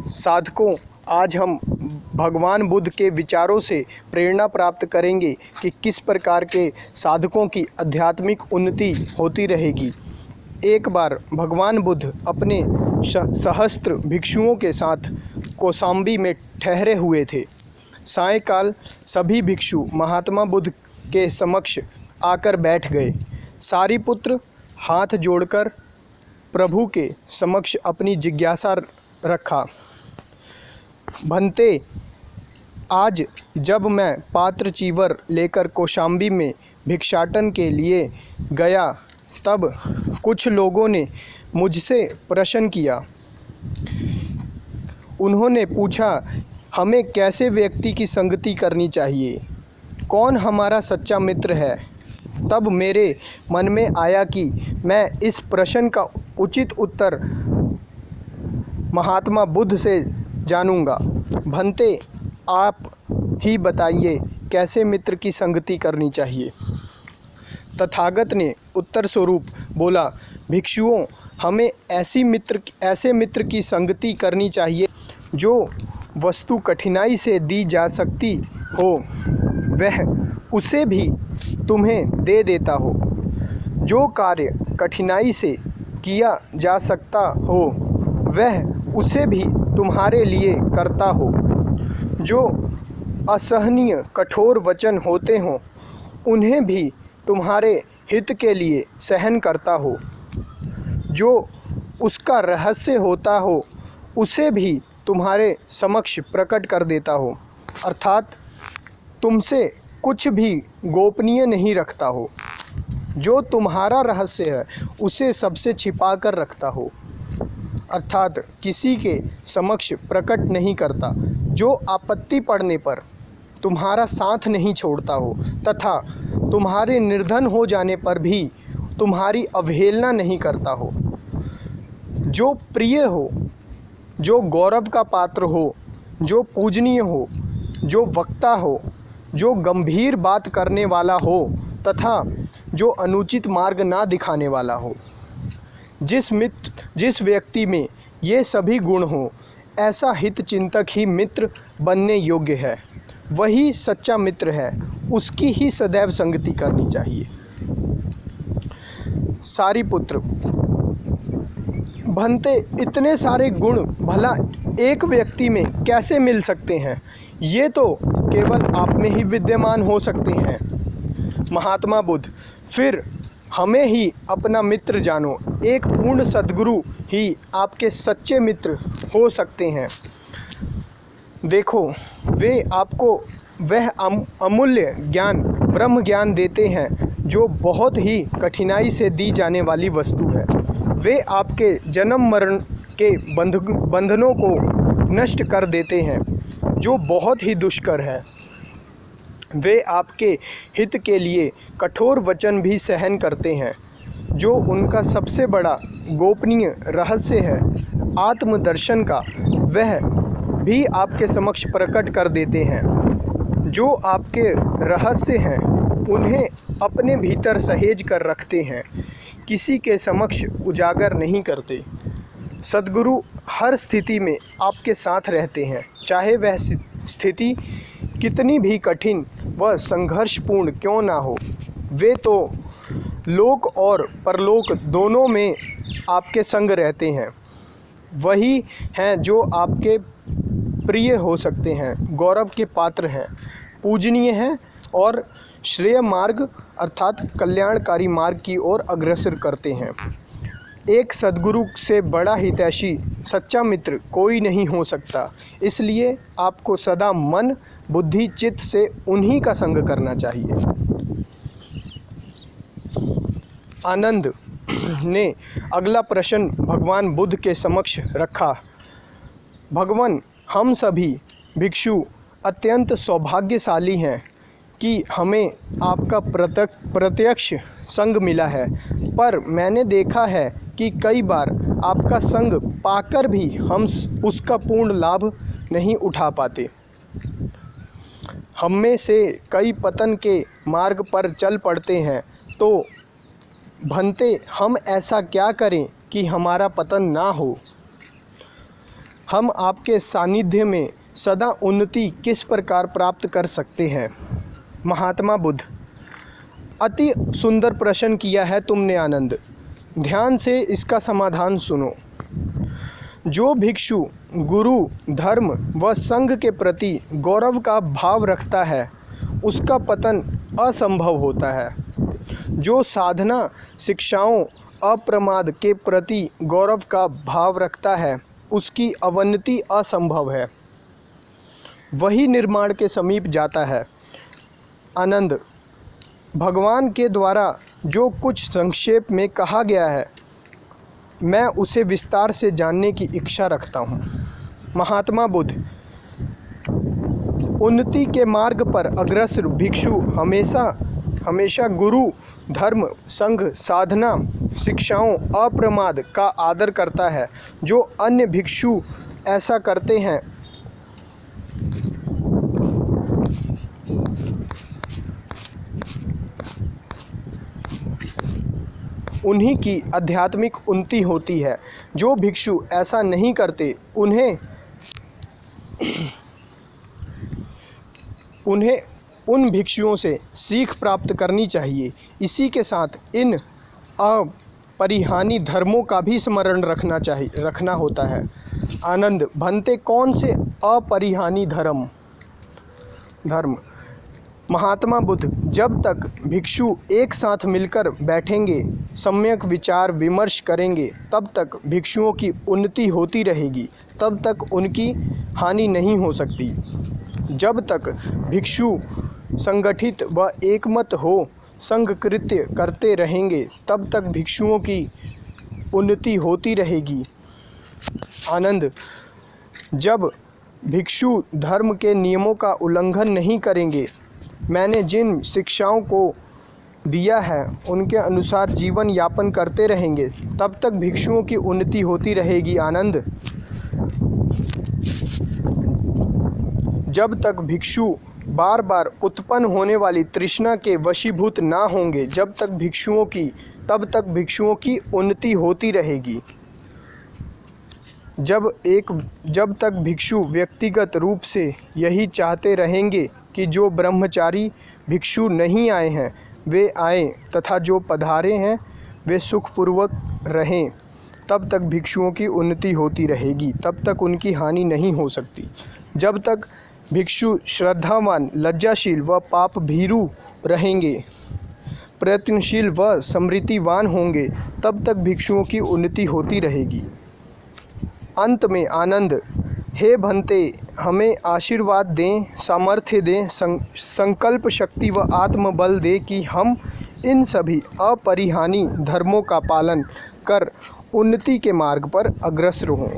साधकों, आज हम भगवान बुद्ध के विचारों से प्रेरणा प्राप्त करेंगे कि किस प्रकार के साधकों की आध्यात्मिक उन्नति होती रहेगी। एक बार भगवान बुद्ध अपने सहस्त्र भिक्षुओं के साथ कौशाम्बी में ठहरे हुए थे। सायंकाल सभी भिक्षु महात्मा बुद्ध के समक्ष आकर बैठ गए। सारिपुत्र हाथ जोड़कर प्रभु के समक्ष अपनी जिज्ञासा रखा। भंते, आज जब मैं पात्र चीवर लेकर कौशाम्बी में भिक्षाटन के लिए गया तब कुछ लोगों ने मुझसे प्रश्न किया। उन्होंने पूछा, हमें कैसे व्यक्ति की संगति करनी चाहिए, कौन हमारा सच्चा मित्र है। तब मेरे मन में आया कि मैं इस प्रश्न का उचित उत्तर महात्मा बुद्ध से जानूंगा। भंते, आप ही बताइए कैसे मित्र की संगति करनी चाहिए। तथागत ने उत्तर स्वरूप बोला, भिक्षुओं, हमें ऐसे मित्र की संगति करनी चाहिए जो वस्तु कठिनाई से दी जा सकती हो वह उसे भी तुम्हें दे देता हो, जो कार्य कठिनाई से किया जा सकता हो वह उसे भी तुम्हारे लिए करता हो, जो असहनीय कठोर वचन होते हों उन्हें भी तुम्हारे हित के लिए सहन करता हो, जो उसका रहस्य होता हो उसे भी तुम्हारे समक्ष प्रकट कर देता हो, अर्थात तुमसे कुछ भी गोपनीय नहीं रखता हो, जो तुम्हारा रहस्य है उसे सबसे छिपा कर रखता हो, अर्थात किसी के समक्ष प्रकट नहीं करता, जो आपत्ति पड़ने पर तुम्हारा साथ नहीं छोड़ता हो तथा तुम्हारे निर्धन हो जाने पर भी तुम्हारी अवहेलना नहीं करता हो, जो प्रिय हो, जो गौरव का पात्र हो, जो पूजनीय हो, जो वक्ता हो, जो गंभीर बात करने वाला हो तथा जो अनुचित मार्ग ना दिखाने वाला हो। जिस व्यक्ति में ये सभी गुण हो, ऐसा हित चिंतक ही मित्र बनने योग्य है, वही सच्चा मित्र है, उसकी ही सदैव संगति करनी चाहिए। सारिपुत्र, भंते, इतने सारे गुण भला एक व्यक्ति में कैसे मिल सकते हैं, ये तो केवल आप में ही विद्यमान हो सकते हैं। महात्मा बुद्ध, फिर हमें ही अपना मित्र जानो। एक पूर्ण सद्गुरु ही आपके सच्चे मित्र हो सकते हैं। देखो, वे आपको वह अमूल्य ज्ञान, ब्रह्म ज्ञान देते हैं जो बहुत ही कठिनाई से दी जाने वाली वस्तु है। वे आपके जन्म मरण के बंधनों को नष्ट कर देते हैं, जो बहुत ही दुष्कर है। वे आपके हित के लिए कठोर वचन भी सहन करते हैं, जो उनका सबसे बड़ा गोपनीय रहस्य है आत्मदर्शन का, वह भी आपके समक्ष प्रकट कर देते हैं। जो आपके रहस्य हैं उन्हें अपने भीतर सहेज कर रखते हैं, किसी के समक्ष उजागर नहीं करते। सद्गुरु हर स्थिति में आपके साथ रहते हैं, चाहे वह स्थिति कितनी भी कठिन व संघर्षपूर्ण क्यों ना हो। वे तो लोक और परलोक दोनों में आपके संग रहते हैं। वही हैं जो आपके प्रिय हो सकते हैं, गौरव के पात्र हैं, पूजनीय हैं और श्रेय मार्ग अर्थात कल्याणकारी मार्ग की ओर अग्रसर करते हैं। एक सद्गुरु से बड़ा हितैषी सच्चा मित्र कोई नहीं हो सकता, इसलिए आपको सदा मन बुद्धि चित्त से उन्हीं का संग करना चाहिए। आनंद ने अगला प्रश्न भगवान बुद्ध के समक्ष रखा। भगवान, हम सभी भिक्षु अत्यंत सौभाग्यशाली हैं कि हमें आपका प्रत्यक्ष संग मिला है, पर मैंने देखा है कि कई बार आपका संग पाकर भी हम उसका पूर्ण लाभ नहीं उठा पाते। हम में से कई पतन के मार्ग पर चल पड़ते हैं, तो भंते, हम ऐसा क्या करें कि हमारा पतन ना हो। हम आपके सानिध्य में सदा उन्नति किस प्रकार प्राप्त कर सकते हैं? महात्मा बुद्ध: अति सुंदर प्रश्न किया है तुमने आनंद। ध्यान से इसका समाधान सुनो। जो भिक्षु गुरु, धर्म व संघ के प्रति गौरव का भाव रखता है उसका पतन असंभव होता है। जो साधना, शिक्षाओं, अप्रमाद के प्रति गौरव का भाव रखता है उसकी अवनति असंभव है। वही निर्माण के समीप जाता है। आनंद: भगवान के द्वारा जो कुछ संक्षेप में कहा गया है मैं उसे विस्तार से जानने की इच्छा रखता हूँ। महात्मा बुद्ध: उन्नति के मार्ग पर अग्रसर भिक्षु हमेशा गुरु, धर्म, संघ, साधना, शिक्षाओं, अप्रमाद का आदर करता है। जो अन्य भिक्षु ऐसा करते हैं उन्हीं की आध्यात्मिक उन्नति होती है। जो भिक्षु ऐसा नहीं करते उन्हें उन भिक्षुओं से सीख प्राप्त करनी चाहिए। इसी के साथ इन अपरिहानी धर्मों का भी स्मरण रखना होता है। आनंद: भंते कौन से अपरिहानी धर्म? महात्मा बुद्ध: जब तक भिक्षु एक साथ मिलकर बैठेंगे, सम्यक विचार विमर्श करेंगे, तब तक भिक्षुओं की उन्नति होती रहेगी, तब तक उनकी हानि नहीं हो सकती। जब तक भिक्षु संगठित व एकमत हो संघ कृत्य करते रहेंगे, तब तक भिक्षुओं की उन्नति होती रहेगी। आनंद: जब भिक्षु धर्म के नियमों का उल्लंघन नहीं करेंगे, मैंने जिन शिक्षाओं को दिया है उनके अनुसार जीवन यापन करते रहेंगे, तब तक भिक्षुओं की उन्नति होती रहेगी। आनंद: जब तक भिक्षु बार बार उत्पन्न होने वाली तृष्णा के वशीभूत ना होंगे, तब तक भिक्षुओं की उन्नति होती रहेगी। जब तक भिक्षु व्यक्तिगत रूप से यही चाहते रहेंगे कि जो ब्रह्मचारी भिक्षु नहीं आए हैं वे आएं तथा जो पधारे हैं वे सुखपूर्वक रहें, तब तक भिक्षुओं की उन्नति होती रहेगी, तब तक उनकी हानि नहीं हो सकती। जब तक भिक्षु श्रद्धावान, लज्जाशील व पाप भीरु रहेंगे, प्रयत्नशील व समृद्धिवान होंगे, तब तक भिक्षुओं की उन्नति होती रहेगी। अंत में आनंद: हे भंते, हमें आशीर्वाद दें, सामर्थ्य दें, संकल्प शक्ति व आत्मबल दे कि हम इन सभी अपरिहानी धर्मों का पालन कर उन्नति के मार्ग पर अग्रसर हों।